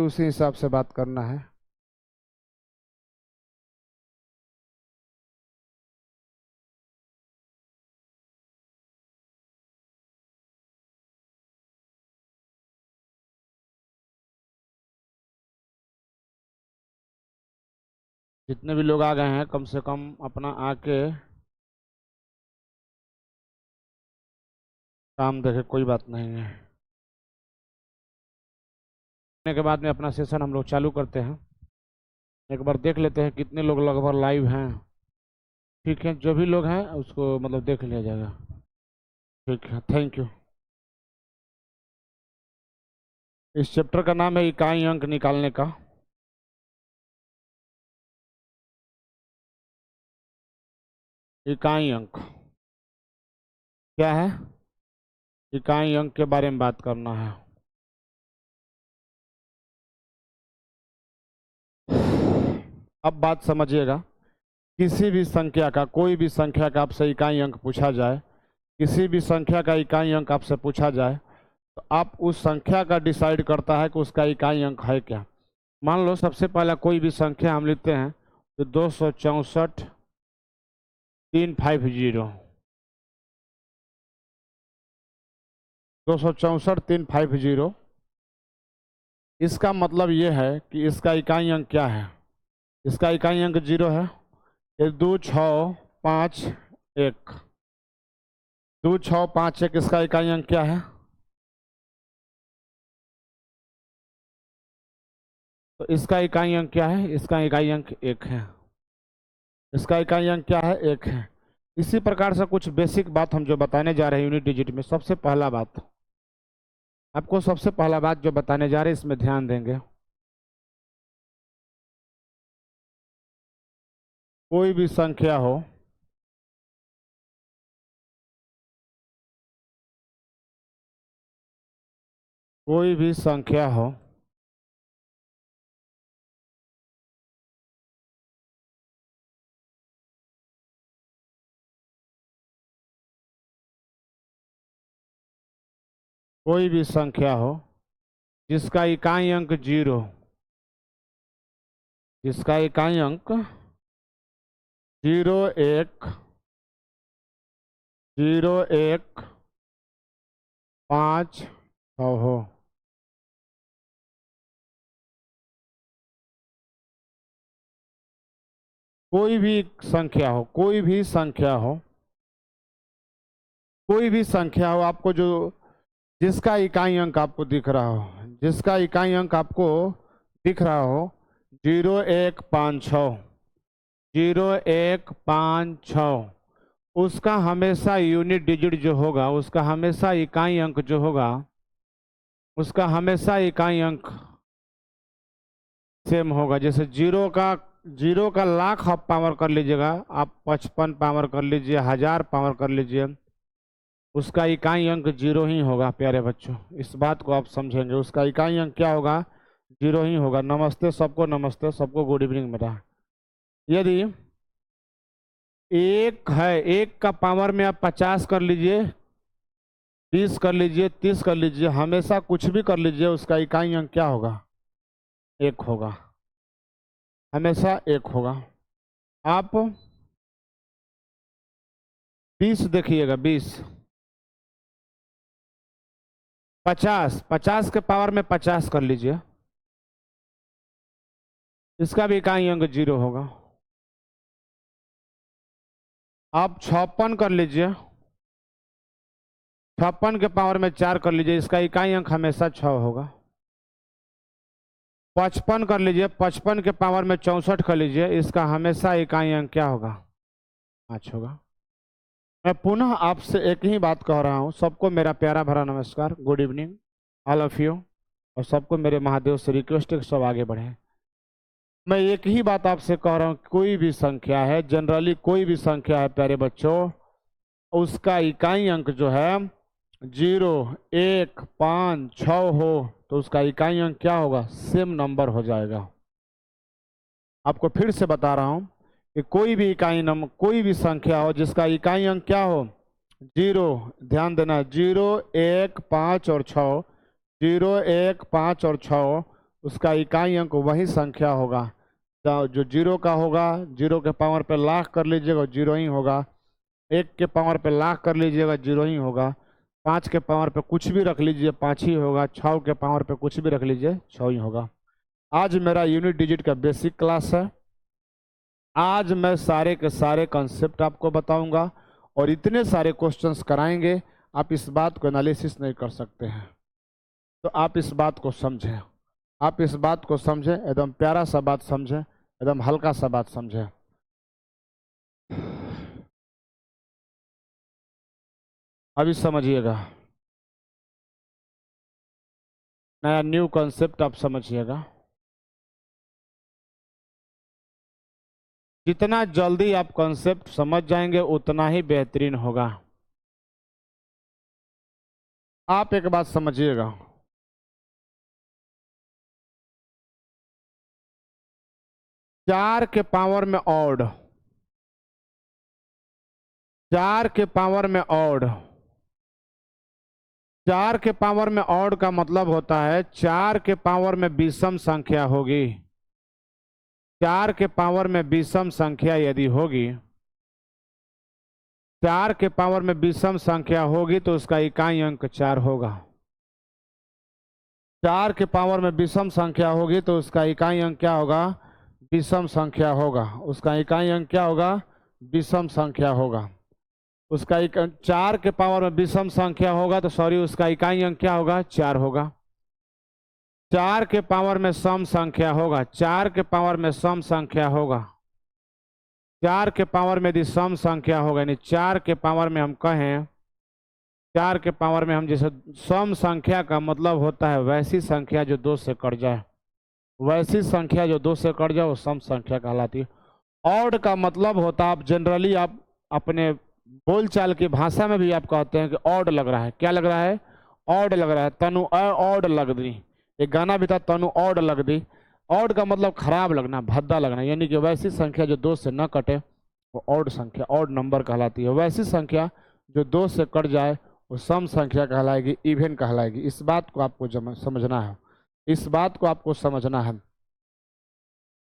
उसी हिसाब से बात करना है। जितने भी लोग आ गए हैं कम से कम अपना आके काम देखे, कोई बात नहीं है। के बाद में अपना सेशन हम लोग चालू करते हैं। एक बार देख लेते हैं कितने लोग लगभग लाइव हैं। ठीक है, जो भी लोग हैं उसको मतलब देख लिया जाएगा। ठीक है, थैंक यू। इस चैप्टर का नाम है इकाई अंक निकालने का। इकाई अंक क्या है? इकाई अंक के बारे में बात करना है। अब बात समझिएगा। किसी भी संख्या का, कोई भी संख्या का आपसे इकाई अंक पूछा जाए, किसी भी संख्या का इकाई अंक आपसे पूछा जाए, तो आप उस संख्या का डिसाइड करता है कि उसका इकाई अंक है क्या। मान लो सबसे पहला कोई भी संख्या हम लिखते हैं तो 264 350। 264 350। इसका मतलब ये है कि इसका इकाई अंक क्या है? इसका इकाई अंक 0 है। ये 2651। 2651 इसका इकाई अंक क्या है? तो इसका इकाई अंक क्या है? इसका इकाई अंक 1 है। इसका इकाई अंक क्या है? 1 है। इसी प्रकार से कुछ बेसिक बात हम जो बताने जा रहे हैं यूनिट डिजिट में, सबसे पहला बात आपको, सबसे पहला बात जो बताने जा रहे हैं इसमें ध्यान देंगे। कोई भी संख्या हो, कोई भी संख्या हो, कोई भी संख्या हो जिसका इकाई अंक 0, जिसका इकाई अंक 0 1 0 1 5 6 हो। कोई भी संख्या हो, कोई भी संख्या हो, कोई भी संख्या हो आपको जो, जिसका इकाई अंक आपको दिख रहा हो, जिसका इकाई अंक आपको दिख रहा हो 0 1 5 6, 0 1 5 6, उसका हमेशा यूनिट डिजिट जो होगा, उसका हमेशा इकाई अंक जो होगा, उसका हमेशा इकाई अंक सेम होगा। जैसे 0 का लाख आप पावर कर लीजिएगा, आप 55 पावर कर लीजिए, 1000 पावर कर लीजिए, उसका इकाई अंक 0 ही होगा। प्यारे बच्चों, इस बात को आप समझेंगे, उसका इकाई अंक क्या होगा? 0 ही होगा। नमस्ते सबको, नमस्ते सबको, गुड इवनिंग बेटा। यदि 1 है, 1 का पावर में आप 50 कर लीजिए, 20 कर लीजिए, 30 कर लीजिए, हमेशा कुछ भी कर लीजिए, उसका इकाई अंक क्या होगा? 1 होगा। हमेशा 1 होगा। आप 20 देखिएगा, 20 50 के पावर में 50 कर लीजिए, इसका भी इकाई अंक 0 होगा। आप 56 कर लीजिए, 56 के पावर में 4 कर लीजिए, इसका इकाई अंक हमेशा 6 होगा। 55 कर लीजिए, 55 के पावर में 64 कर लीजिए, इसका हमेशा इकाई अंक क्या होगा? 5 होगा। मैं पुनः आपसे एक ही बात कह रहा हूँ, सबको मेरा प्यारा भरा नमस्कार, good evening all of you, और सबको मेरे महादेव से रिक्वेस्ट है कि सब आगे बढ़े। मैं एक ही बात आपसे कह रहा हूँ, कोई भी संख्या है, जनरली कोई भी संख्या है प्यारे बच्चों, उसका इकाई अंक जो है 0 1 5 6 हो, तो उसका इकाई अंक क्या होगा? सेम नंबर हो जाएगा। आपको फिर से बता रहा हूँ कि कोई भी इकाई नंबर, कोई भी संख्या हो जिसका इकाई अंक क्या हो? 0, ध्यान देना, 0 1 5 और 6, 0 1 5 और 6, उसका इकाई अंक वही संख्या होगा। तो जो 0 का होगा 0 के पावर पे लाख कर लीजिएगा 0 ही होगा। 1 के पावर पे लाख कर लीजिएगा 0 ही होगा। 5 के पावर पे कुछ भी रख लीजिए 5 ही होगा। 6 के पावर पे कुछ भी रख लीजिए 6 ही होगा। आज मेरा यूनिट डिजिट का बेसिक क्लास है। आज मैं सारे के सारे कॉन्सेप्ट आपको बताऊंगा और इतने सारे क्वेश्चंस कराएंगे, आप इस बात को एनालिसिस नहीं कर सकते हैं। तो आप इस बात को समझें, आप इस बात को समझें, एकदम प्यारा सा बात समझें, एकदम हल्का सा बात समझें। अभी समझिएगा, नया न्यू कॉन्सेप्ट आप समझिएगा। जितना जल्दी आप कॉन्सेप्ट समझ जाएंगे उतना ही बेहतरीन होगा। आप एक बात समझिएगा, चार के पावर में ऑड, 4 के पावर में ऑड, 4 के पावर में ऑड का मतलब होता है 4 के पावर में विषम संख्या होगी। 4 के पावर में विषम संख्या यदि होगी, 4 के पावर में विषम संख्या होगी तो उसका इकाई अंक 4 होगा। 4 के पावर में विषम संख्या होगी तो उसका इकाई अंक क्या होगा? विषम संख्या होगा। उसका इकाई अंक क्या होगा? विषम संख्या होगा। उसका 4 के पावर में विषम संख्या होगा तो सॉरी उसका इकाई अंक क्या होगा? 4 होगा। 4 के पावर में सम संख्या होगा, 4 के पावर में सम संख्या होगा। 4 के पावर में यदि सम संख्या होगा, यानी 4 के पावर में हम कहें, 4 के पावर में हम जैसे सम संख्या का मतलब होता है वैसी संख्या जो 2 से कट जाए, वैसी संख्या जो 2 से कट जाए वो सम संख्या कहलाती है। ऑड का मतलब होता है, आप जनरली आप अपने बोलचाल की भाषा में भी आप कहते हैं कि ऑड लग रहा है। क्या लग रहा है? ऑड लग रहा है। तनु ऑड लग दी, एक गाना भी था, तनु ऑड लग दी। ऑड का मतलब खराब लगना, भद्दा लगना, यानी कि वैसी संख्या जो 2 से न कटे वो ऑड संख्या, ऑड नंबर कहलाती है। वैसी संख्या जो 2 से कट जाए वो सम संख्या कहलाएगी, इवन कहलाएगी। इस बात को आपको समझना है, इस बात को आपको समझना है।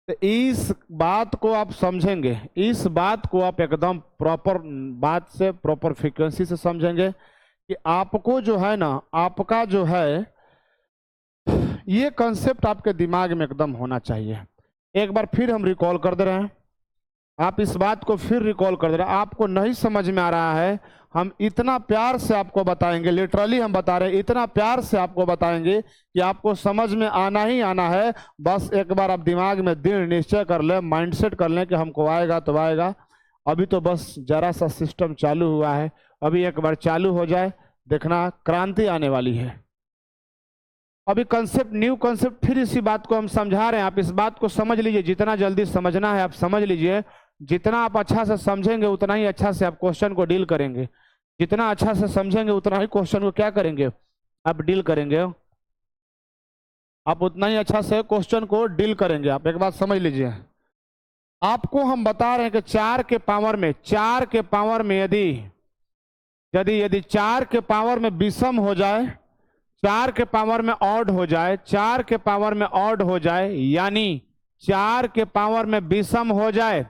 तो इस बात को आप समझेंगे, इस बात को आप एकदम प्रॉपर बात से, प्रॉपर फ्रीक्वेंसी से समझेंगे कि आपको जो है ना, आपका जो है ये कॉन्सेप्ट आपके दिमाग में एकदम होना चाहिए। एक बार फिर हम रिकॉल कर दे रहे हैं, आप इस बात को फिर रिकॉल कर दे रहे हैं। आपको नहीं समझ में आ रहा है, हम इतना प्यार से आपको बताएंगे, लिटरली हम बता रहे हैं, इतना प्यार से आपको बताएंगे कि आपको समझ में आना ही आना है। बस एक बार आप दिमाग में दृढ़ निश्चय कर लें, माइंडसेट कर लें कि हमको आएगा तो आएगा। अभी तो बस जरा सा सिस्टम चालू हुआ है, अभी एक बार चालू हो जाए, देखना क्रांति आने वाली है। अभी कंसेप्ट, न्यू कंसेप्ट, फिर इसी बात को हम समझा रहे हैं। आप इस बात को समझ लीजिए, जितना जल्दी समझना है आप समझ लीजिए। जितना आप अच्छा से समझेंगे उतना ही अच्छा से आप क्वेश्चन को डील करेंगे। जितना अच्छा से समझेंगे उतना ही क्वेश्चन को क्या करेंगे? आप डील करेंगे। आप उतना ही अच्छा से क्वेश्चन को डील करेंगे। आप एक बात समझ लीजिए, आपको हम बता रहे हैं कि 4 के पावर में, 4 के पावर में यदि यदि यदि 4 के पावर में विषम हो जाए, 4 के पावर में ऑड हो जाए, 4 के पावर में ऑड हो जाए, यानी 4 के पावर में विषम हो जाए,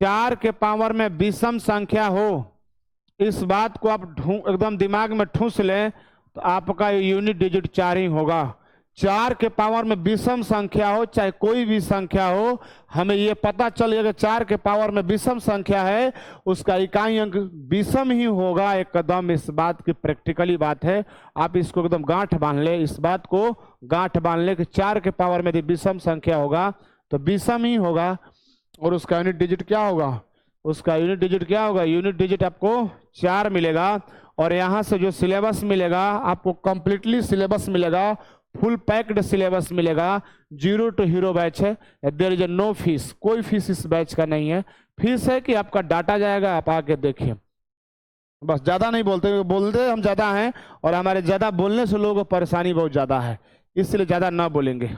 4 के पावर में विषम संख्या हो, इस बात को आप एकदम दिमाग में ठूस लें तो आपका यूनिट डिजिट 4 ही होगा। 4 के पावर में विषम संख्या हो, चाहे कोई भी संख्या हो, हमें ये पता चल गया कि 4 के पावर में विषम संख्या है, उसका इकाई अंक विषम ही होगा। एकदम इस बात की प्रैक्टिकली बात है, आप इसको एकदम गांठ बांध ले, इस बात को गांठ बांध ले कि 4 के पावर में यदि विषम संख्या होगा तो विषम ही होगा। और उसका यूनिट डिजिट क्या होगा? उसका यूनिट डिजिट क्या होगा? यूनिट डिजिट आपको 4 मिलेगा। और यहाँ से जो सिलेबस मिलेगा आपको कंप्लीटली सिलेबस मिलेगा, फुल पैक्ड सिलेबस मिलेगा। 0 to हीरो बैच है, देयर इज नो फीस, कोई फीस इस बैच का नहीं है। फीस है कि आपका डाटा जाएगा, आप आके देखिए। बस ज्यादा नहीं बोलते, बोलते हम ज्यादा हैं और हमारे ज्यादा बोलने से लोगों को परेशानी बहुत ज्यादा है, इसलिए ज्यादा ना बोलेंगे।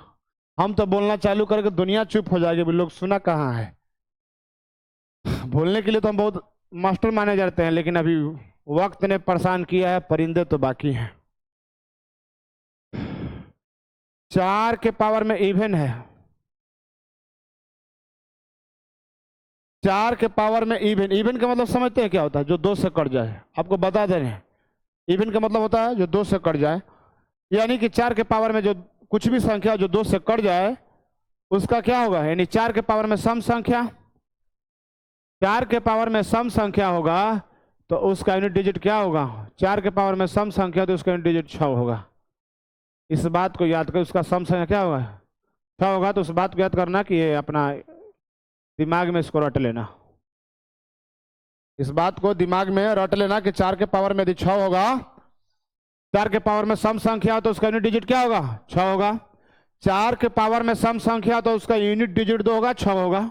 हम तो बोलना चालू करके दुनिया चुप हो जाएगी, लोग सुना कहाँ है। बोलने के लिए तो हम बहुत मास्टर माने जाते हैं, लेकिन अभी वक्त ने परेशान किया है, परिंदे तो बाकी हैं। 4 के पावर में इवन है, 4 के पावर में इवन। इवन का मतलब समझते हैं क्या होता है? जो 2 से कट जाए। आपको बता दे रहे हैं, इवन का मतलब होता है जो 2 से कट जाए, यानी कि 4 के पावर में जो कुछ भी संख्या जो 2 से कट जाए उसका क्या होगा, यानी 4 के पावर में सम संख्या, 4 के पावर में सम संख्या होगा तो उसका यूनिट डिजिट क्या होगा? 4 के पावर में सम संख्या तो उसका यूनिट डिजिट 6 होगा। इस बात को याद कर, उसका सम संख्या क्या होगा? 6 होगा। तो उस बात को याद करना कि ये अपना दिमाग में इसको रट लेना, इस बात को दिमाग में रट लेना कि 4 के पावर में यदि 6 होगा, 4 के पावर में सम संख्या तो उसका यूनिट डिजिट क्या होगा? 6 होगा। 4 के पावर में सम संख्या तो उसका यूनिट डिजिट 2 होगा, 6 होगा।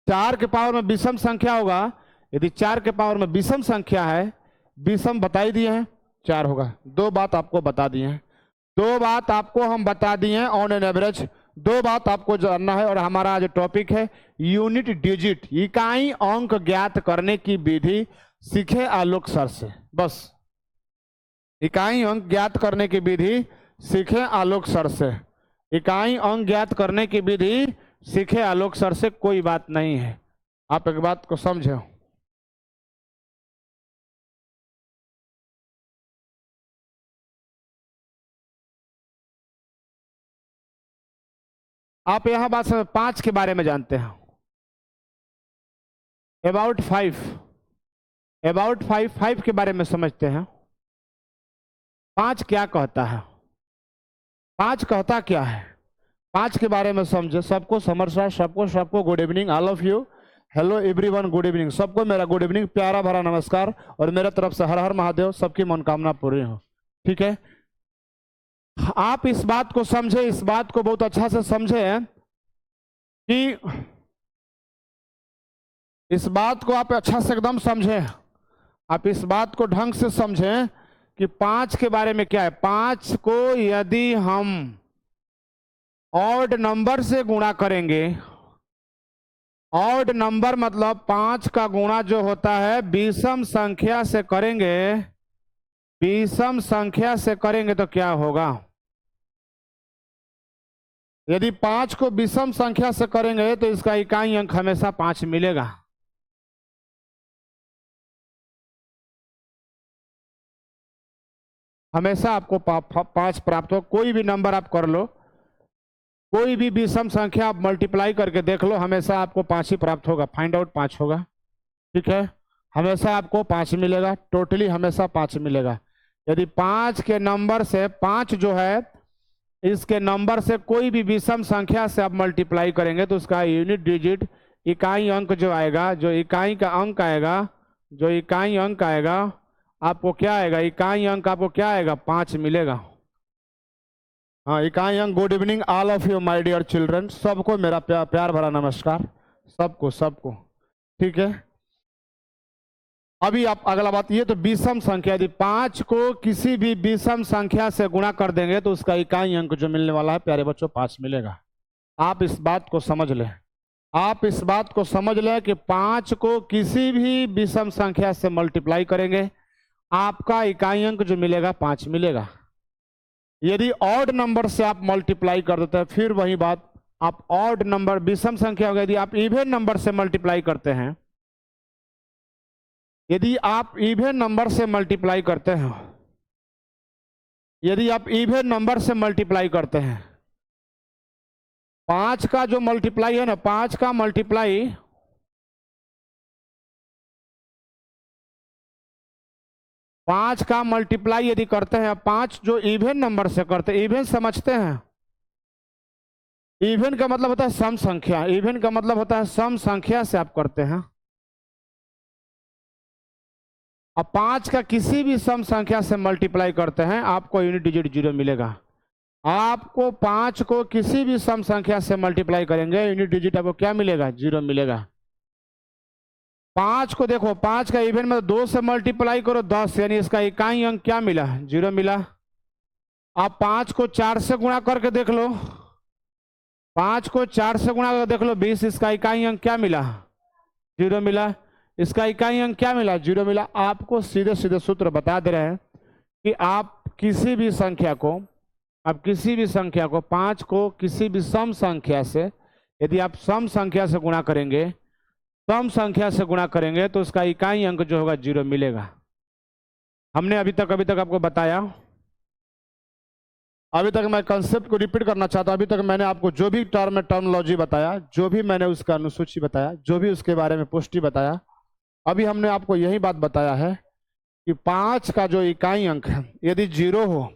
4 के पावर में विषम संख्या होगा, यदि 4 के पावर में विषम संख्या है, विषम बताई दिए हैं, 4 होगा। 2 बात आपको बता दिए हैं, 2 बात आपको हम बता दिए हैं ऑन एन एवरेज। 2 बात आपको जानना है। और हमारा आज टॉपिक है यूनिट डिजिट, इकाई अंक ज्ञात करने की विधि सीखे आलोक सर से। बस इकाई अंक ज्ञात करने की विधि सीखे आलोक सर से, इकाई अंक ज्ञात करने की विधि सीखे आलोक सर से, कोई बात नहीं है। आप एक बात को समझो, आप यहां बात 5 के बारे में जानते हैं, अबाउट 5, अबाउट 5 के बारे में समझते हैं। 5 क्या कहता है? 5 कहता क्या है? 5 के बारे में समझे। सबको समरसार, सबको good evening, all of you, hello everyone, good evening. सबको मेरा गुड इवनिंग, प्यारा भरा नमस्कार, और मेरे तरफ से हर हर महादेव, सबकी मनोकामना पूरी हो। ठीक है, आप इस बात को समझे, इस बात को बहुत अच्छा से समझे कि इस बात को आप अच्छा से एकदम समझे, आप इस बात को ढंग से समझें कि 5 के बारे में क्या है। 5 को यदि हम ऑड नंबर से गुणा करेंगे, ऑड नंबर मतलब 5 का गुणा जो होता है विषम संख्या से करेंगे, विषम संख्या से करेंगे तो क्या होगा? यदि 5 को विषम संख्या से करेंगे तो इसका इकाई अंक हमेशा 5 मिलेगा। हमेशा आपको 5 प्राप्त हो। कोई भी नंबर आप कर लो, कोई भी विषम संख्या आप मल्टीप्लाई करके देख लो, हमेशा आपको 5 ही प्राप्त होगा। फाइंड आउट 5 होगा। ठीक है, हमेशा आपको 5 मिलेगा, टोटली हमेशा 5 मिलेगा। यदि 5 के नंबर से 5 जो है, इसके नंबर से कोई भी विषम संख्या से आप मल्टीप्लाई करेंगे तो उसका यूनिट डिजिट, इकाई अंक जो आएगा, जो इकाई का अंक आएगा, जो इकाई अंक आएगा आपको क्या आएगा? इकाई अंक आपको क्या आएगा? 5 मिलेगा। हाँ, इकाई अंक। Good evening all of you my dear children, सबको मेरा प्यार भरा नमस्कार, सबको। ठीक है, अभी आप अगला बात ये, तो विषम संख्या, यदि 5 को किसी भी विषम संख्या से गुणा कर देंगे तो उसका इकाई अंक जो मिलने वाला है प्यारे बच्चों 5 मिलेगा। आप इस बात को समझ लें, आप इस बात को समझ लें कि 5 को किसी भी विषम संख्या से मल्टीप्लाई करेंगे, आपका इकाई अंक जो मिलेगा 5 मिलेगा। यदि ऑड नंबर से आप मल्टीप्लाई कर देते हैं, फिर वही बात, आप ऑड नंबर विषम संख्या होगा, यदि आप इवन नंबर से मल्टीप्लाई करते हैं, यदि आप इवन नंबर से मल्टीप्लाई करते हैं, यदि आप इवन नंबर से मल्टीप्लाई करते हैं, 5 का जो मल्टीप्लाई है ना, 5 का मल्टीप्लाई, 5 का मल्टीप्लाई यदि करते हैं, 5 जो इवन नंबर से करते हैं, इवन समझते हैं, इवन का मतलब होता है सम संख्या, इवन का मतलब होता है सम संख्या से आप करते हैं। अब 5 का किसी भी सम संख्या से मल्टीप्लाई करते हैं, आपको यूनिट डिजिट 0 मिलेगा। आपको 5 को किसी भी सम संख्या से मल्टीप्लाई करेंगे, यूनिट डिजिट आपको क्या मिलेगा? 0 मिलेगा। 5 को देखो, 5 का इवन में 2 से मल्टीप्लाई करो 10, यानी इसका इकाई अंक क्या मिला? 0 मिला। आप 5 को 4 से गुणा करके देख लो, 5 को 4 से गुणा करके देख लो 20, इसका इकाई अंक क्या मिला? 0 मिला। इसका इकाई अंक क्या मिला? 0 मिला। आपको सीधे सीधे सूत्र बता दे रहे हैं कि आप किसी भी संख्या को अब किसी भी संख्या को 5 को किसी भी सम संख्या से यदि आप सम संख्या से गुणा करेंगे, सम संख्या से गुणा करेंगे तो उसका इकाई अंक जो होगा 0 मिलेगा। हमने अभी तक आपको बताया, अभी तक मैं कंसेप्ट को रिपीट करना चाहता हूं। अभी तक मैंने आपको जो भी टर्मिनोलॉजी बताया, जो भी मैंने उसका अनुसूची बताया, जो भी उसके बारे में पुष्टि बताया, अभी हमने आपको यही बात बताया है कि 5 का जो इकाई अंक है यदि 0 हो,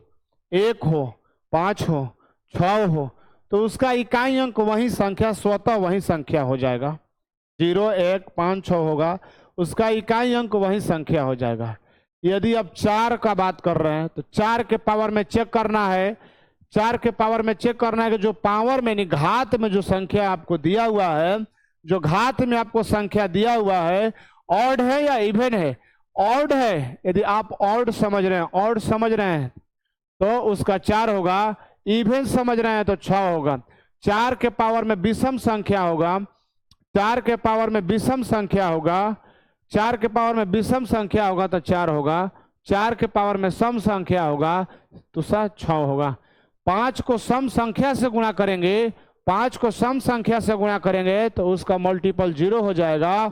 1 हो, 5 हो, 6 हो तो उसका इकाई अंक वही संख्या स्वतः वही संख्या हो जाएगा। 0, 1, 5, 6 होगा, उसका इकाई अंक वही संख्या हो जाएगा। यदि आप 4 का बात कर रहे हैं तो 4 के पावर में चेक करना है, 4 के पावर में चेक करना है कि जो पावर में नहीं घात में जो संख्या आपको दिया हुआ है, जो घात में आपको संख्या दिया हुआ है ऑड है या इवन है। ऑड है, यदि आप ऑड समझ रहे हैं, ऑड समझ रहे हैं तो उसका 4 होगा, इवन समझ रहे हैं तो 6 होगा। 4 के पावर में विषम संख्या होगा, 4 के पावर में विषम संख्या होगा, 4 के पावर में विषम संख्या होगा तो 4 होगा, 4 के पावर में सम संख्या होगा तो 6 होगा। 5 को सम संख्या से गुणा करेंगे, 5 को सम संख्या से गुणा करेंगे तो उसका मल्टीपल 0 हो जाएगा।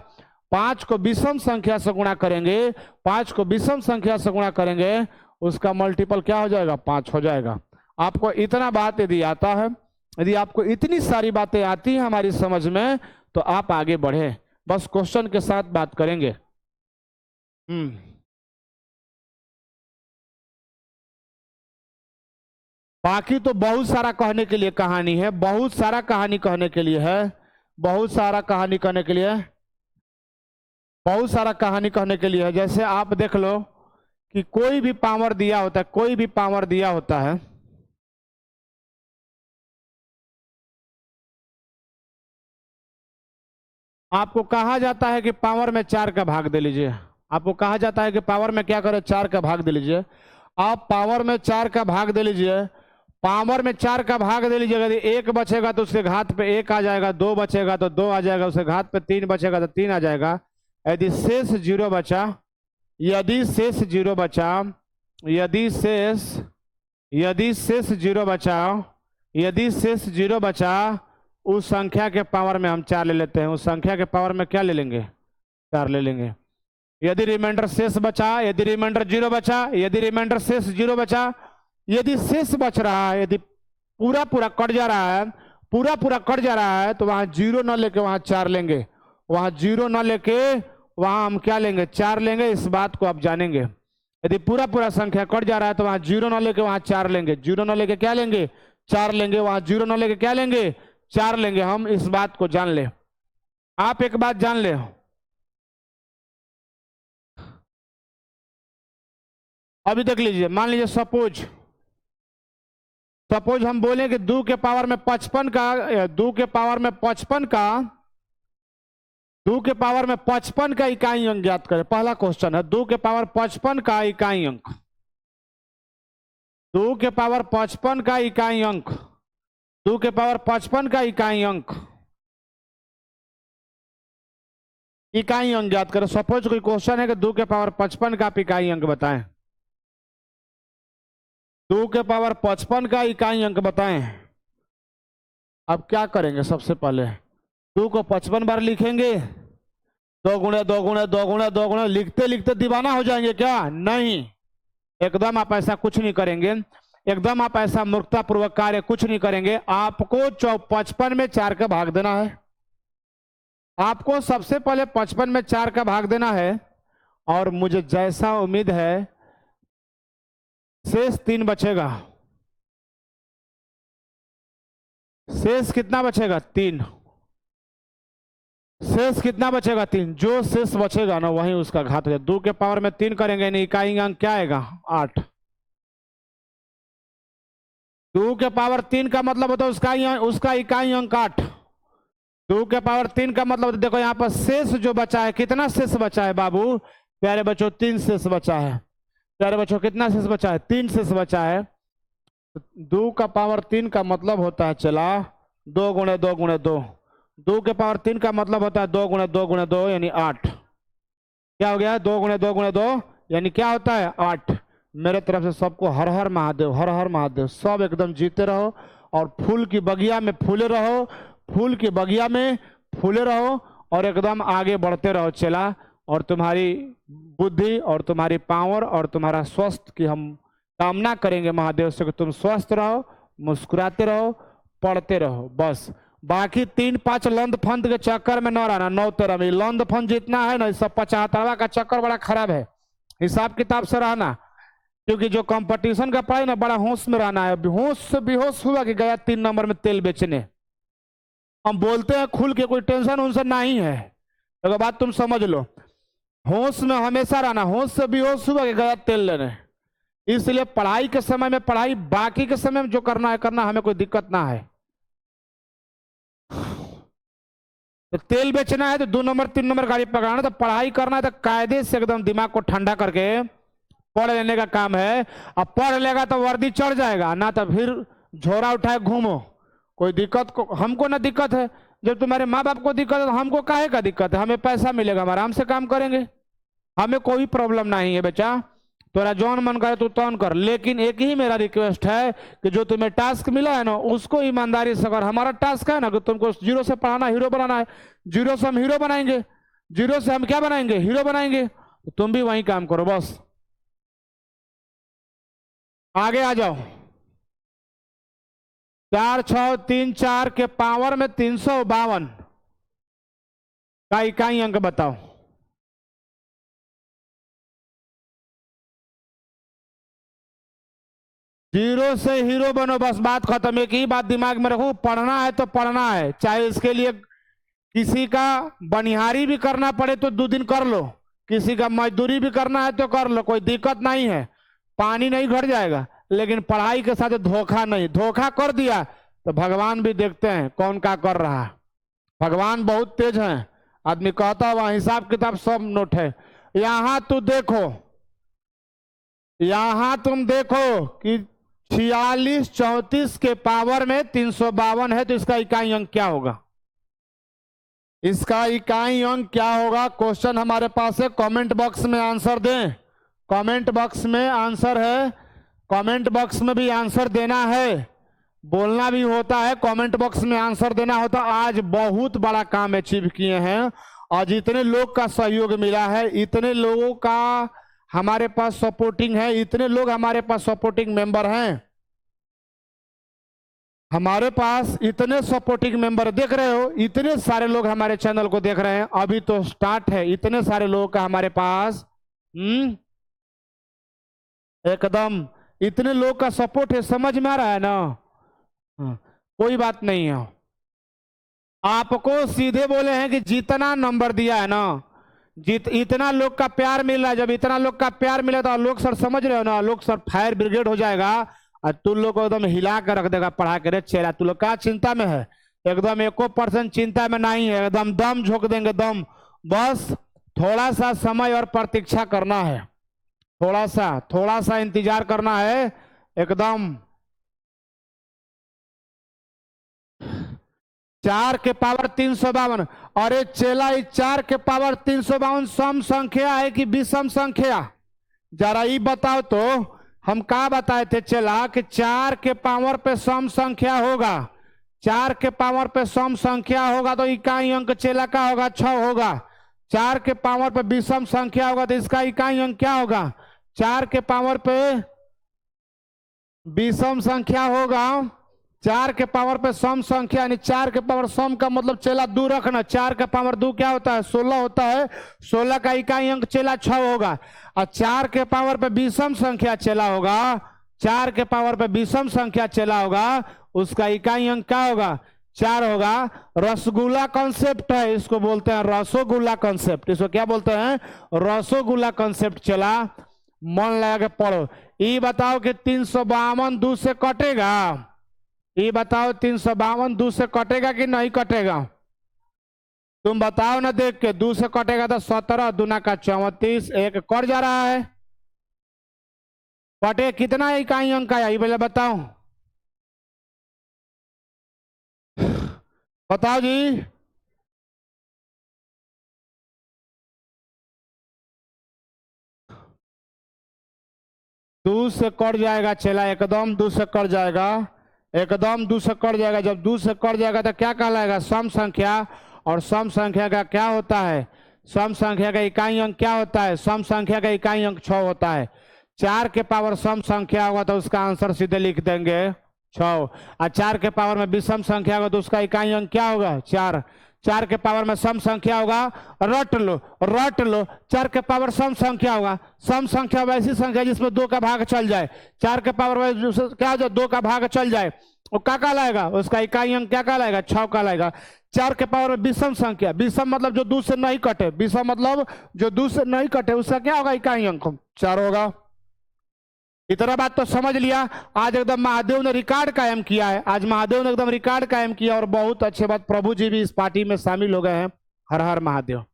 5 को विषम संख्या से गुणा करेंगे, 5 को विषम संख्या से गुणा करेंगे उसका मल्टीपल क्या हो जाएगा, 5 हो जाएगा। आपको इतना बात यदि आता है, यदि आपको इतनी सारी बातें आती हैं हमारी समझ में तो आप आगे बढ़े। बस क्वेश्चन के साथ बात करेंगे। बाकी तो बहुत सारा कहने के लिए कहानी है, बहुत सारा कहानी कहने के लिए है, बहुत सारा कहानी कहने के लिए, बहुत सारा कहानी कहने के लिए है। जैसे आप देख लो कि कोई भी पावर दिया होता है, कोई भी पावर दिया होता है, आपको कहा जाता है कि पावर में 4 का भाग दे लीजिए। आपको कहा जाता है कि पावर में क्या करें, 4 का भाग दे लीजिए। आप पावर में 4 का भाग दे लीजिए, पावर में 4 का भाग दे लीजिए। यदि 1 बचेगा तो उसके घात पे 1 आ जाएगा, 2 बचेगा तो 2 आ जाएगा, उसके घात पे 3 बचेगा तो 3 आ जाएगा। यदि शेष 0 बचा, यदि शेष 0 बचा, यदि शेष 0 बचा, यदि शेष 0 बचा, उस संख्या के पावर में हम 4 ले लेते हैं। उस संख्या के पावर में क्या ले लेंगे, 4 ले लेंगे। यदि रिमाइंडर शेष बचा, यदि रिमाइंडर 0 बचा, यदि रिमाइंडर शेष 0 बचा, यदि शेष बच रहा है, यदि पूरा पूरा कट जा रहा है, पूरा पूरा कट जा रहा है तो वहां 0 न लेके वहां 4 लेंगे, वहां 0 न लेके वहां हम क्या लेंगे, 4 लेंगे। इस बात को आप जानेंगे। यदि पूरा पूरा संख्या कट जा रहा है तो वहां 0 न लेके वहां 4 लेंगे, 0 न लेके क्या लेंगे, 4 लेंगे, वहां 0 न लेके क्या लेंगे, 4 लेंगे। हम इस बात को जान ले। आप एक बात जान ले, अभी देख लीजिए, मान लीजिए सपोज हम बोले कि 2 के पावर में 55 का, 2 के पावर में 55 का, 2 के पावर में 55 का इकाई अंक ज्ञात करें। पहला क्वेश्चन है 2 के पावर 55 का इकाई अंक, 2 के पावर 55 का इकाई अंक, 2 के पावर 55 का इकाई अंक, इकाई अंक ज्ञात करें। सपोज कोई क्वेश्चन है कि 2 के पावर 55 का आप इकाई अंक बताएं, 2 के पावर 55 का इकाई अंक बताएं। अब क्या करेंगे, सबसे पहले 2 को 55 बार लिखेंगे, 2 गुणे 2 गुणे 2 गुणे 2 गुणे, लिखते लिखते दीवाना हो जाएंगे क्या, नहीं, एकदम आप ऐसा कुछ नहीं करेंगे, एकदम आप ऐसा मूर्खतापूर्वक कार्य कुछ नहीं करेंगे। आपको 55 में 4 का भाग देना है, आपको सबसे पहले 55 में 4 का भाग देना है। और मुझे जैसा उम्मीद है शेष 3 बचेगा, शेष कितना बचेगा, 3, शेष कितना बचेगा, 3। जो शेष बचेगा ना वही उसका घात है। 2 के पावर में 3 करेंगे नहीं, इकाई अंक क्या आएगा, 8। 2 के पावर 3 का मतलब होता है उसका इकाई अंक 8। 2 के पावर 3 का मतलब देखो यहाँ पर शेष जो बचा है, कितना शेष बचा है बाबू, प्यारे बच्चों 3 शेष बचा है। प्यारे बच्चों कितना शेष बचा है, 3 शेष बचा है। 2 का पावर 3 का मतलब होता है चला 2 गुणे 2 गुणे 2। 2 के पावर 3 का मतलब होता है 2 गुणे 2 गुणे 2 यानी 8। क्या हो गया, 2 गुणे 2 गुणे 2 यानी क्या होता है, 8। मेरे तरफ से सबको हर हर महादेव, हर हर महादेव। सब एकदम जीते रहो और फूल की बगिया में फूले रहो, फूल की बगिया में फूले रहो और एकदम आगे बढ़ते रहो चला। और तुम्हारी बुद्धि और तुम्हारी पावर और तुम्हारा स्वस्थ की हम कामना करेंगे महादेव से कि तुम स्वस्थ रहो, मुस्कुराते रहो, पढ़ते रहो बस। बाकी 3-5 लंद फंद के चक्कर में न रहना। 9-13 में लंद फंद जितना है ना, सब 75वां का चक्कर बड़ा खराब है। हिसाब किताब से रहना, क्योंकि जो कंपटीशन का पढ़ाई ना, बड़ा होश में रहना है। होश से बेहोश हुआ कि गया 3 नंबर में तेल बेचने। हम बोलते हैं खुल के, कोई टेंशन उनसे नहीं है, तो बात तुम समझ लो। होश में हमेशा रहना, होश से बेहोश हुआ कि गया तेल लेने। इसलिए पढ़ाई के समय में पढ़ाई, बाकी के समय में जो करना है करना, हमें कोई दिक्कत ना है। तो तेल बेचना है तो 2 नंबर 3 नंबर गाड़ी पकड़ना, तो पढ़ाई करना है तो कायदे से एकदम दिमाग को ठंडा करके पढ़ लेने का काम है। अब पढ़ लेगा तो वर्दी चढ़ जाएगा, ना तो फिर झोरा उठाए घूमो। कोई दिक्कत को हमको ना दिक्कत है। जब तुम्हारे माँ बाप को दिक्कत है तो हमको काहे का दिक्कत है? हमें पैसा मिलेगा, हम आराम से काम करेंगे, हमें कोई प्रॉब्लम नहीं है बेटा। तोरा जौन मन करे तो तौन कर, लेकिन एक ही मेरा रिक्वेस्ट है कि जो तुम्हें टास्क मिला है ना, उसको ईमानदारी से कर। हमारा टास्क है ना कि तुमको 0 से पढ़ाना, हीरो बनाना है। 0 से हम हीरो बनाएंगे, 0 से हम क्या बनाएंगे? हीरो बनाएंगे। तो तुम भी वही काम करो बस। आगे आ जाओ। 4 6 3 4 के पावर में 352 का इकाई अंक बताओ। जीरो से हीरो बनो, बस बात खत्म। एक ही बात दिमाग में रखो, पढ़ना है तो पढ़ना है, चाहे इसके लिए किसी का बनिहारी भी करना पड़े तो 2 दिन कर लो, किसी का मजदूरी भी करना है तो कर लो, कोई दिक्कत नहीं है। पानी नहीं घट जाएगा, लेकिन पढ़ाई के साथ धोखा नहीं। धोखा कर दिया तो भगवान भी देखते हैं कौन क्या कर रहा है। भगवान बहुत तेज है। आदमी कहता है वहां हिसाब किताब सब नोट है। यहां तू देखो, यहां तुम देखो कि 46 34 के पावर में 352 है, तो इसका इकाई अंक क्या होगा? इसका इकाई अंक क्या होगा? क्वेश्चन हमारे पास है, कमेंट बॉक्स में आंसर दें। कमेंट बॉक्स में आंसर है, कमेंट बॉक्स में भी आंसर देना है, बोलना भी होता है, कमेंट बॉक्स में आंसर देना होता। आज बहुत बड़ा काम अचीव किए हैं, आज इतने लोग का सहयोग मिला है, इतने लोगों का हमारे पास सपोर्टिंग है, इतने लोग हमारे पास सपोर्टिंग मेंबर हैं। हमारे पास इतने सपोर्टिंग मेंबर देख रहे हो, इतने सारे लोग हमारे चैनल को देख रहे हैं। अभी तो स्टार्ट है, इतने सारे लोगों का हमारे पास एकदम इतने लोग का सपोर्ट है। समझ में आ रहा है ना? कोई बात नहीं है। आपको सीधे बोले हैं कि जितना नंबर दिया है ना, इतना लोग का प्यार मिल रहा है। जब इतना लोग का प्यार मिला तो लोग सर समझ रहे हो ना, लोग सर फायर ब्रिगेड हो जाएगा और तू लोग को एकदम हिला कर रख देगा पढ़ा के। रे चेहरा, तू लोग क्या चिंता में है? एकदम 1% चिंता में नहीं है, एकदम दम झोंक देंगे दम। बस थोड़ा सा समय और प्रतीक्षा करना है, थोड़ा सा इंतजार करना है एकदम। 4 के पावर 352। अरे चेला, 4 के पावर 352 सम संख्या है कि विषम संख्या? जरा ये बताओ तो। हम क्या बताए थे चेला कि 4 के पावर पे सम संख्या होगा, 4 के पावर पे सम संख्या होगा तो इकाई अंक चेला का होगा 6 होगा। 4 के पावर पे विषम संख्या होगा तो इसका इकाई अंक क्या होगा? 4 के पावर पे विषम संख्या होगा, 4 के पावर पे सम संख्या, यानी 4 के पावर सम का मतलब चेला 2 रखना। 4 का पावर 2 क्या होता है? 16 होता है। 16 का इकाई अंक चेला 6 होगा। और 4 के पावर पे विषम संख्या चेला होगा, 4 के पावर पे विषम संख्या चेला होगा, उसका इकाई अंक क्या होगा? 4 होगा। रसगुल्ला कॉन्सेप्ट है, इसको बोलते हैं रसोगुल्ला कॉन्सेप्ट। इसको क्या बोलते हैं? रसोगुल्ला कॉन्सेप्ट। चला मन लगा के पढ़ो। ये बताओ कि 352 2 से कटेगा? ये बताओ 352 2 से कटेगा कि नहीं कटेगा? तुम बताओ ना देख के। 2 से कटेगा तो 17 दूना का 34, एक कट जा रहा है। कटे कितना इकाई अंक आया ये पहले बताओ, बताओ जी। दो से कट जाएगा चेला, एकदम दो से कट जाएगा, एकदम दो से कट जाएगा। जब दो से कट जाएगा तो क्या कहलाएगा? सम संख्या। और सम संख्या का क्या होता है? सम संख्या का इकाई अंक क्या होता है? सम संख्या का इकाई अंक 6 होता है। 4 के पावर सम संख्या होगा तो उसका आंसर सीधे लिख देंगे 6। और 4 के पावर में विषम संख्या होगा तो उसका इकाई अंक क्या होगा? 4। 4 के पावर में सम संख्या होगा, रट लो रट लो। 4 के पावर सम संख्या होगा। सम संख्या वैसी संख्या जिसमें 2 का भाग चल जाए। 4 के पावर में क्या हो जाए? 2 का भाग चल जाए, वो क्या कहलाएगा? उसका इकाई अंक क्या कहलाएगा? 6 कहलाएगा। 4 के पावर में विषम संख्या, विषम मतलब जो 2 से नहीं कटे, विषम मतलब जो 2 से नहीं कटे, उसका क्या होगा? इकाई अंक 4 होगा। इतना बात तो समझ लिया। आज एकदम महादेव ने रिकॉर्ड कायम किया है, आज महादेव ने एकदम रिकॉर्ड कायम किया। और बहुत अच्छी बात, प्रभु जी भी इस पार्टी में शामिल हो गए हैं। हर हर महादेव,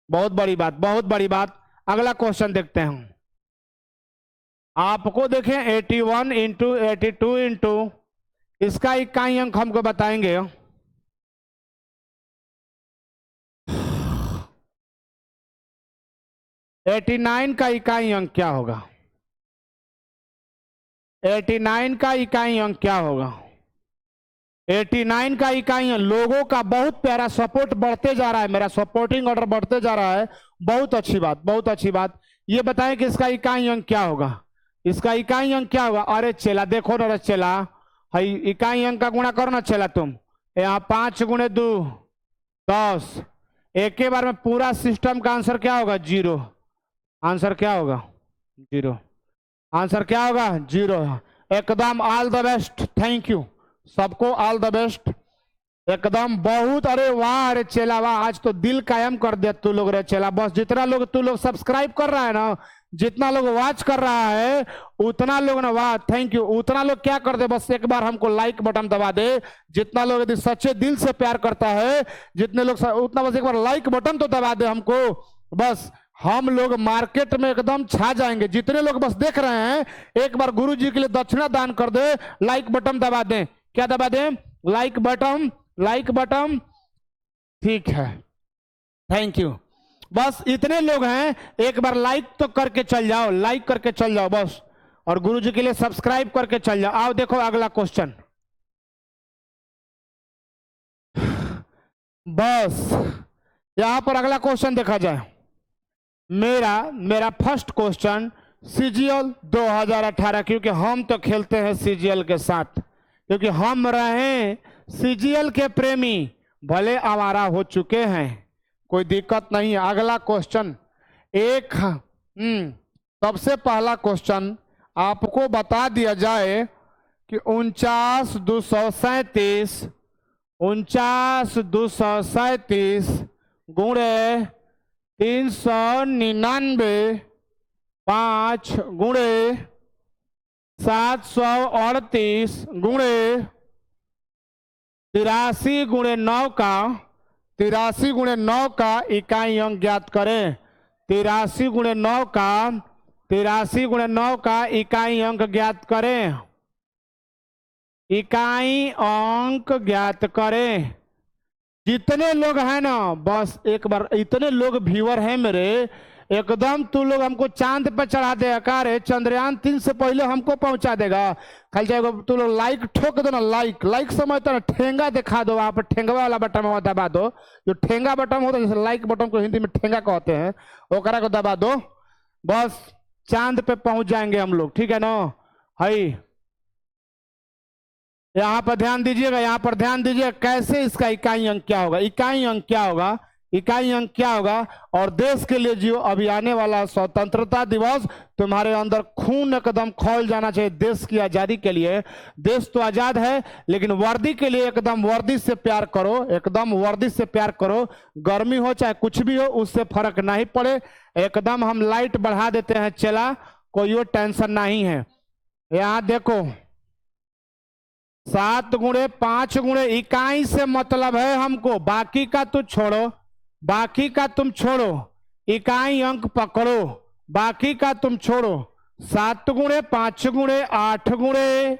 बहुत बड़ी बात, बहुत बड़ी बात। अगला क्वेश्चन देखते हैं। आपको देखें 81 इंटू 82 इंटू, इसका इकाई अंक हमको बताएंगे। एटी 89 का इकाई अंक क्या होगा? 89 का इकाई अंक क्या होगा? 89 का इकाई अंक। लोगों का बहुत प्यारा सपोर्ट बढ़ते जा रहा है, मेरा सपोर्टिंग ऑर्डर बढ़ते जा रहा है। बहुत अच्छी बात, बहुत अच्छी बात। ये बताएं कि इसका इकाई अंक क्या होगा? इसका इकाई अंक क्या होगा? अरे चेला देखो ना, चेला हई इकाई अंक का गुणा करो ना चेला तुम। यहाँ 5 गुणे 2 10। एक के बार में पूरा सिस्टम का आंसर क्या होगा? 0। आंसर क्या होगा? 0। आंसर क्या होगा? 0। एकदम all the best, thank you सबको, ऑल द बेस्ट एकदम। बहुत, अरे वाह, अरे चेला वाह, आज तो दिल कायम कर दिया तू लोग रे चेला। बस जितना लोग तू लोग सब्सक्राइब कर रहा है ना, जितना लोग वॉच कर रहा है, उतना लोग ना, वाह थैंक यू। उतना लोग क्या कर दे, बस एक बार हमको लाइक बटन दबा दे। जितना लोग यदि सच्चे दिल से प्यार करता है, जितने लोग उतना बस एक बार लाइक बटन तो दबा दे हमको, बस हम लोग मार्केट में एकदम छा जाएंगे। जितने लोग बस देख रहे हैं, एक बार गुरु जी के लिए दक्षिणा दान कर दे, लाइक बटन दबा दें। क्या दबा दें? लाइक बटन, लाइक बटन, ठीक है, थैंक यू। बस इतने लोग हैं, एक बार लाइक तो करके चल जाओ, लाइक करके चल जाओ बस, और गुरु जी के लिए सब्सक्राइब करके चल जाओ। आओ देखो अगला क्वेश्चन। बस यहां पर अगला क्वेश्चन देखा जाए। मेरा फर्स्ट क्वेश्चन सीजीएल 2018, क्योंकि हम तो खेलते हैं सीजीएल के साथ, क्योंकि हम रहे सीजीएल के प्रेमी, भले आवारा हो चुके हैं, कोई दिक्कत नहीं है। अगला क्वेश्चन एक सबसे पहला क्वेश्चन आपको बता दिया जाए कि 49,237 गुणे 399 5 गुणे 738 गुणे 83 गुणे 9 का 83 गुणे 9 का इकाई अंक ज्ञात करें। 83 गुणे 9 का 83 गुणे 9 का इकाई अंक ज्ञात करें। इकाई अंक ज्ञात करें। जितने लोग हैं ना, बस एक बार, इतने लोग व्यूअर हैं मेरे, एकदम तू लोग हमको चांद पे चढ़ा दे। कार चंद्रयान 3 से पहले हमको पहुंचा देगा। खाली जाएगा तू लोग लाइक ठोक दो ना, लाइक लाइक समझता ना, ठेंगा दिखा दो। वहां पर ठेंगा वाला बटन दबा दो, जो ठेंगा बटन होता है, जैसे लाइक बटन को हिंदी में ठेंगा कहते हैं, ओकरा को दबा दो, बस चांद पे पहुंच जाएंगे हम लोग, ठीक है ना। हाई यहाँ पर ध्यान दीजिएगा, यहाँ पर ध्यान दीजिएगा, कैसे इसका इकाई अंक क्या होगा? इकाई अंक क्या होगा? इकाई अंक क्या होगा? और देश के लिए जियो। अभी आने वाला स्वतंत्रता दिवस, तुम्हारे अंदर खून एकदम खौल जाना चाहिए देश की आजादी के लिए। देश तो आजाद है, लेकिन वर्दी के लिए एकदम वर्दी से प्यार करो, एकदम वर्दी से प्यार करो। गर्मी हो चाहे कुछ भी हो, उससे फर्क नहीं पड़े। एकदम हम लाइट बढ़ा देते हैं चला, कोई टेंशन नहीं है। यहाँ देखो 7 गुणे 5 गुणे, इकाई से मतलब है हमको, बाकी का तो छोड़ो, बाकी का तुम छोड़ो, इकाई अंक पकड़ो, बाकी का तुम छोड़ो। 7 गुणे 5 गुणे 8 गुणे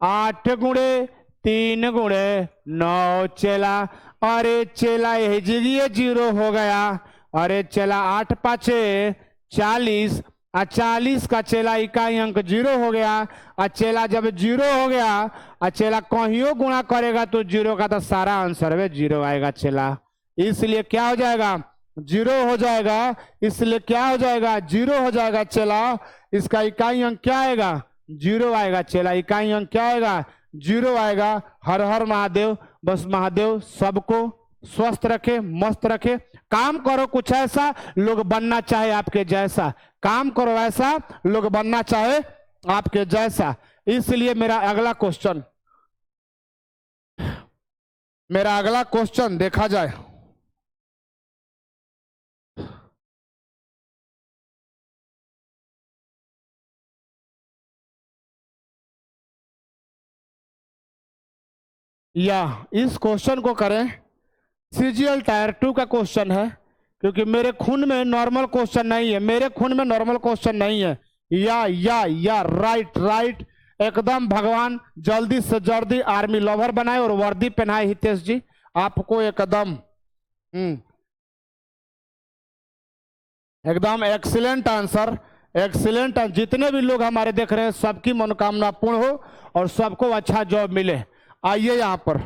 8 गुणे 3 गुणे 9 चेला। अरे चेला यही जगह 0 हो गया। अरे चेला 8 5 40, और 40 का चेला इकाई अंक 0 हो गया। और चेला जब 0 हो गया और चेला कहियो गुणा करेगा तो 0 का तो सारा आंसर में 0 आएगा चेला, इसलिए क्या हो जाएगा 0 हो जाएगा, इसलिए क्या हो जाएगा 0 हो जाएगा चेला। इसका इकाई अंक क्या आएगा 0 आएगा चेला, इकाई अंक क्या आएगा 0 आएगा। हर हर महादेव। बस महादेव सबको स्वस्थ रखे, मस्त रखे। काम करो कुछ ऐसा लोग बनना चाहे आपके जैसा, काम करो ऐसा लोग बनना चाहे आपके जैसा। इसलिए मेरा अगला क्वेश्चन देखा जाए। या इस क्वेश्चन को करें, सीजीएल टायर 2 का क्वेश्चन है, क्योंकि मेरे खून में नॉर्मल क्वेश्चन नहीं है, मेरे खून में नॉर्मल क्वेश्चन नहीं है। या राइट एकदम। भगवान जल्दी से जल्दी आर्मी लवर बनाए और वर्दी पहनाए हितेश जी आपको एकदम एकदम एक्सीलेंट आंसर, एक्सीलेंट। जितने भी लोग हमारे देख रहे हैं सबकी मनोकामना पूर्ण हो और सबको अच्छा जॉब मिले। आइए यहाँ पर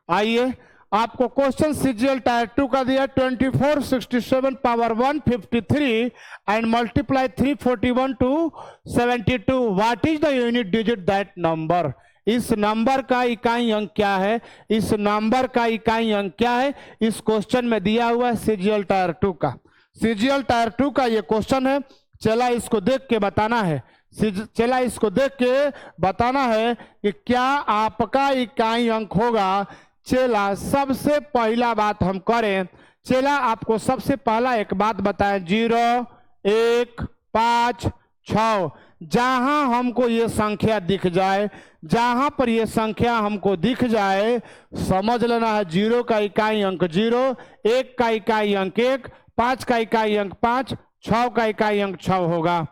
आइए, आपको क्वेश्चन सीजीएल टायर 2 का दिया 24 67 power 153 and multiply 341 to 72। What is the unit digit that number. इस नंबर का इकाई अंक क्या है, इस नंबर का इकाई अंक क्या है, इस क्वेश्चन में दिया हुआ है सीजीएल टायर 2 का। सीजीएल टायर 2 का ये क्वेश्चन है। चला इसको देख के बताना है, चला इसको देख के बताना है कि क्या आपका इकाई अंक होगा। चेला सबसे पहला बात हम करें, चेला आपको सबसे पहला एक बात बताएं, 0 1 5 6। जहां हमको ये संख्या दिख जाए, जहां पर ये संख्या हमको दिख जाए समझ लेना है 0 का इकाई अंक 0, 1 का इकाई अंक 1, 5 का इकाई अंक 5, 6 का इकाई अंक 6 होगा।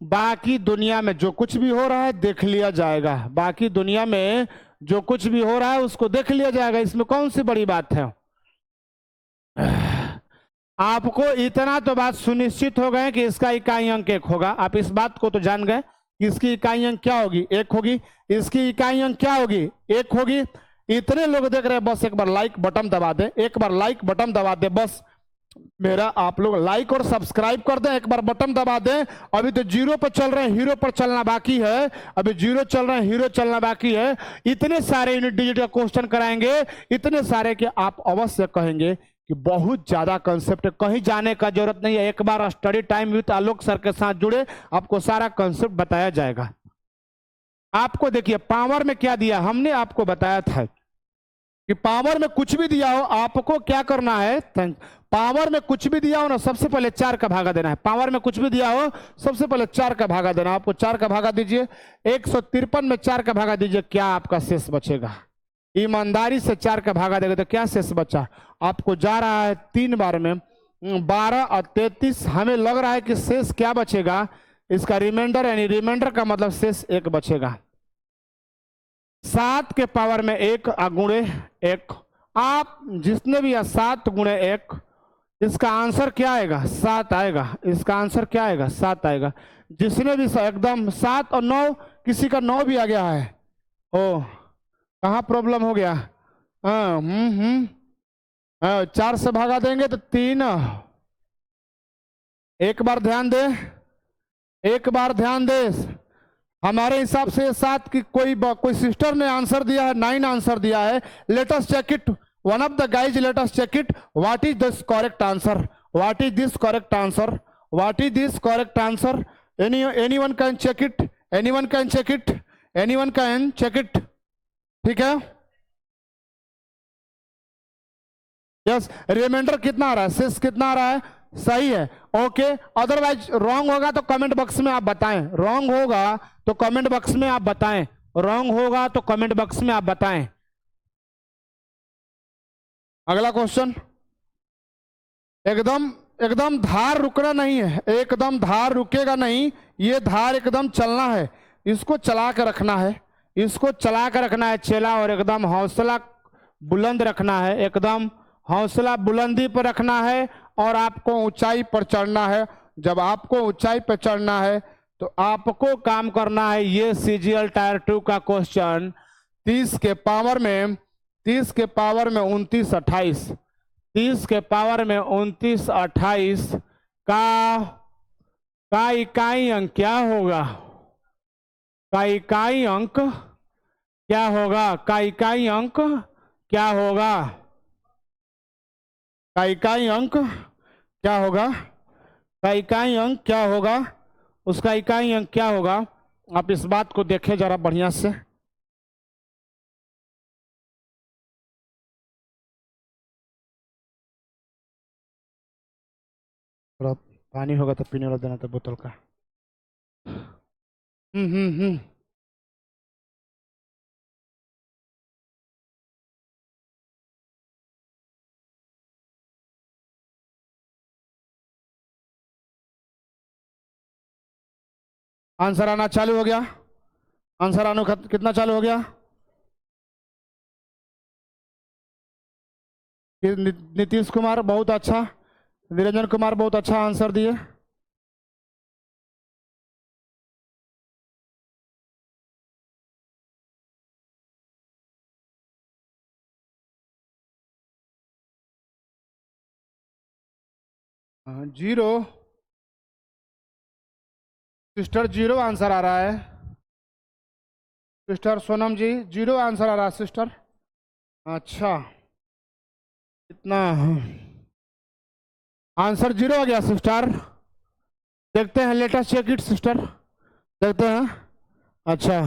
बाकी दुनिया में जो कुछ भी हो रहा है देख लिया जाएगा, बाकी दुनिया में जो कुछ भी हो रहा है उसको देख लिया जाएगा, इसमें कौन सी बड़ी बात है। आपको इतना तो बात सुनिश्चित हो गए कि इसका इकाई अंक 1 होगा, आप इस बात को तो जान गए कि इसकी इकाई अंक क्या होगी 1 होगी, इसकी इकाई अंक क्या होगी 1 होगी। इतने लोग देख रहे हैं, बस एक बार लाइक बटन दबा दें, एक बार लाइक बटन दबा दें, बस मेरा आप लोग लाइक और सब्सक्राइब कर दें, एक बार बटन दबा दें। अभी तो 0 पर चल रहे हैं, हीरो पर चलना बाकी है, अभी 0 चल रहे हैं, हीरो चलना बाकी है। इतने सारे यूनिट डिजिट का क्वेश्चन कराएंगे, इतने सारे कि आप अवश्य कहेंगे कि बहुत ज्यादा कंसेप्ट है, कहीं जाने का जरूरत नहीं है। एक बार study time with Alok sir के साथ जुड़े, आपको सारा कंसेप्ट बताया जाएगा। आपको देखिए पावर में क्या दिया, हमने आपको बताया था कि पावर में कुछ भी दिया हो आपको क्या करना है, पावर में कुछ भी दिया हो ना सबसे पहले 4 का भागा देना है। पावर में कुछ भी दिया हो सबसे पहले 4 का भागा देना। आपको 4 का भागा दीजिए, 153 में 4 का भागा दीजिए, क्या आपका शेष बचेगा। ईमानदारी से 4 का भागा देगा तो क्या शेष बचा, आपको जा रहा है 3 बार में 12 और 33। हमें लग रहा है कि शेष क्या बचेगा, इसका रिमाइंडर यानी रिमाइंडर का मतलब शेष 1 बचेगा। 7 के पावर में 1 गुणे 1, आप जिसने भी 7 गुणे 1, इसका आंसर क्या आएगा 7 आएगा, इसका आंसर क्या आएगा 7 आएगा। जिसने भी एकदम 7 और 9, किसी का 9 भी आ गया है, ओ कहाँ प्रॉब्लम हो गया। 4 से भागा देंगे तो 3। एक बार ध्यान दे, एक बार ध्यान दे, हमारे हिसाब से 7 की कोई सिस्टर ने आंसर दिया है, 9 आंसर दिया है। Let us check it, one of the guys, let us check it, what is this correct answer, what is this correct answer, what is this correct answer. Anyone can check it, anyone can check it, anyone can check it, ठीक है। Yes, reminder कितना आ रहा है, शेष कितना आ रहा है, सही है, ओके। अदरवाइज रॉन्ग होगा तो कमेंट बॉक्स में आप बताएं, रॉन्ग होगा तो कमेंट बॉक्स में आप बताएं, रॉन्ग होगा तो कमेंट बॉक्स में आप बताएं। अगला क्वेश्चन, एकदम धार रुकना नहीं है, एकदम धार रुकेगा नहीं, ये धार एकदम चलना है, इसको चला कर रखना है, इसको चला कर रखना है चेला, और एकदम हौसला बुलंद रखना है, एकदम हौसला बुलंदी पर रखना है और आपको ऊंचाई पर चढ़ना है। जब आपको ऊंचाई पे चढ़ना है तो आपको काम करना है ये CGL टायर 2 का क्वेश्चन 30 के पावर में 29 28 का इकाई अंक क्या होगा? का इकाई अंक क्या होगा? का इकाई अंक क्या होगा? का इकाई अंक क्या होगा? का इकाई अंक क्या होगा? उसका इकाई अंक क्या होगा? आप इस बात को देखें जरा बढ़िया से। थोड़ा पानी होगा तो पीने वाला देना था बोतल का। हम्म। आंसर आना चालू हो गया। आंसर आना कितना चालू हो गया? नीतीश कुमार बहुत अच्छा, निरंजन कुमार बहुत अच्छा आंसर दिए। जीरो, सिस्टर जीरो आंसर आ रहा है। सिस्टर सोनम जी जीरो आंसर आ रहा है सिस्टर। अच्छा, इतना आंसर जीरो आ गया सिस्टर। देखते हैं, लेटेस्ट चेक इट सिस्टर, देखते हैं। अच्छा।